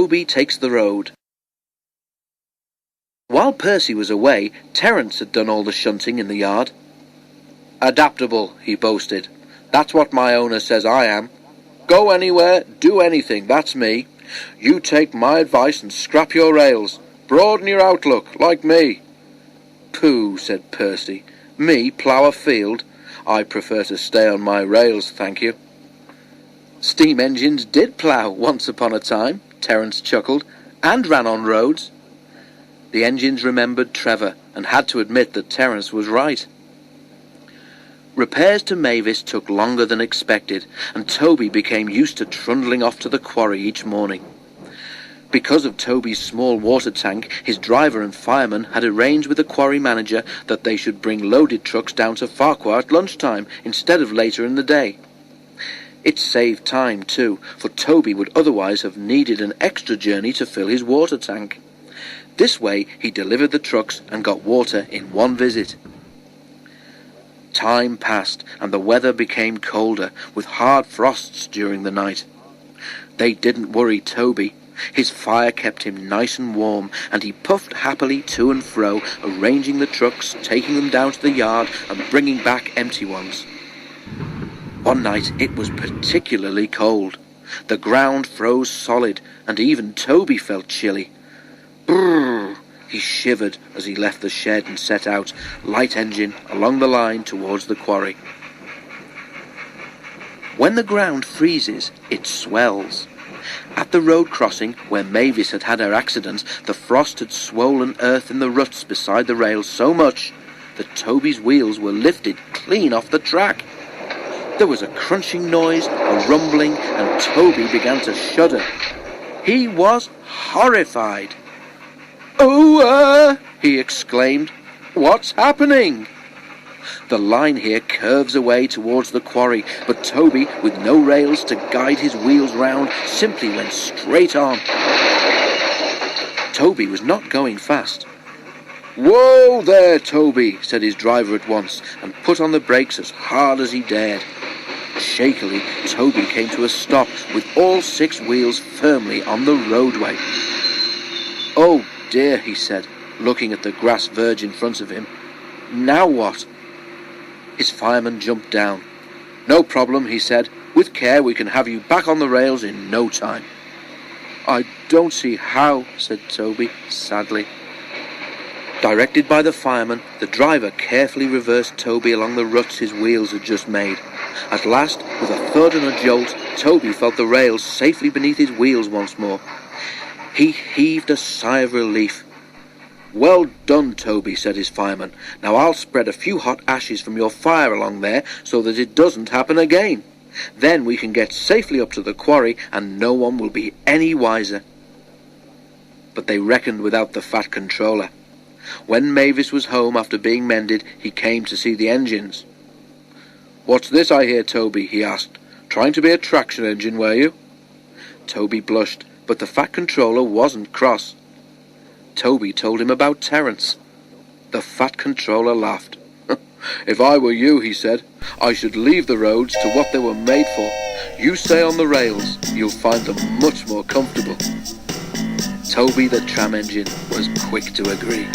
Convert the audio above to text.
Toby Takes the Road. While Percy was away, Terence had done all the shunting in the yard. "Adaptable," he boasted. "That's what my owner says I am. Go anywhere, do anything, that's me. You take my advice and scrap your rails. Broaden your outlook, like me." "Pooh," said Percy. "Me plough a field? I prefer to stay on my rails, thank you." "Steam engines did plough once upon a time," Terence chuckled, "and ran on roads." The engines remembered Trevor and had to admit that Terence was right. Repairs to Mavis took longer than expected, and Toby became used to trundling off to the quarry each morning. Because of Toby's small water tank, his driver and fireman had arranged with the quarry manager that they should bring loaded trucks down to Farquhar at lunchtime instead of later in the day. It saved time, too, for Toby would otherwise have needed an extra journey to fill his water tank. This way he delivered the trucks and got water in one visit. Time passed, and the weather became colder, with hard frosts during the night. They didn't worry Toby. His fire kept him nice and warm, and he puffed happily to and fro, arranging the trucks, taking them down to the yard, and bringing back empty ones. One night it was particularly cold. The ground froze solid, and even Toby felt chilly. Brrr! He shivered as he left the shed and set out, light engine, along the line towards the quarry. When the ground freezes, it swells. At the road crossing, where Mavis had had her accident, the frost had swollen earth in the ruts beside the rails so much that Toby's wheels were lifted clean off the track. There was a crunching noise, a rumbling, and Toby began to shudder. He was horrified. "Oh, he exclaimed. "What's happening?" The line here curves away towards the quarry, but Toby, with no rails to guide his wheels round, simply went straight on. Toby was not going fast. "Whoa there, Toby," said his driver at once, and put on the brakes as hard as he dared. Shakily, Toby came to a stop with all 6 wheels firmly on the roadway. "Oh dear," he said, looking at the grass verge in front of him. "Now what?" His fireman jumped down. "No problem," he said. "With care we can have you back on the rails in no time." "I don't see how," said Toby, sadly. Directed by the fireman, the driver carefully reversed Toby along the ruts his wheels had just made. At last, with a thud and a jolt, Toby felt the rails safely beneath his wheels once more. He heaved a sigh of relief. "Well done, Toby," said his fireman. "Now I'll spread a few hot ashes from your fire along there so that it doesn't happen again. Then we can get safely up to the quarry and no one will be any wiser." But they reckoned without the fat controller. When Mavis was home after being mended, he came to see the engines. "What's this I hear, Toby?" he asked. "Trying to be a traction engine, were you?" Toby blushed, but the fat controller wasn't cross. Toby told him about Terence. The fat controller laughed. "If I were you," he said, "I should leave the roads to what they were made for. You stay on the rails, you'll find them much more comfortable." Toby the tram engine was quick to agree.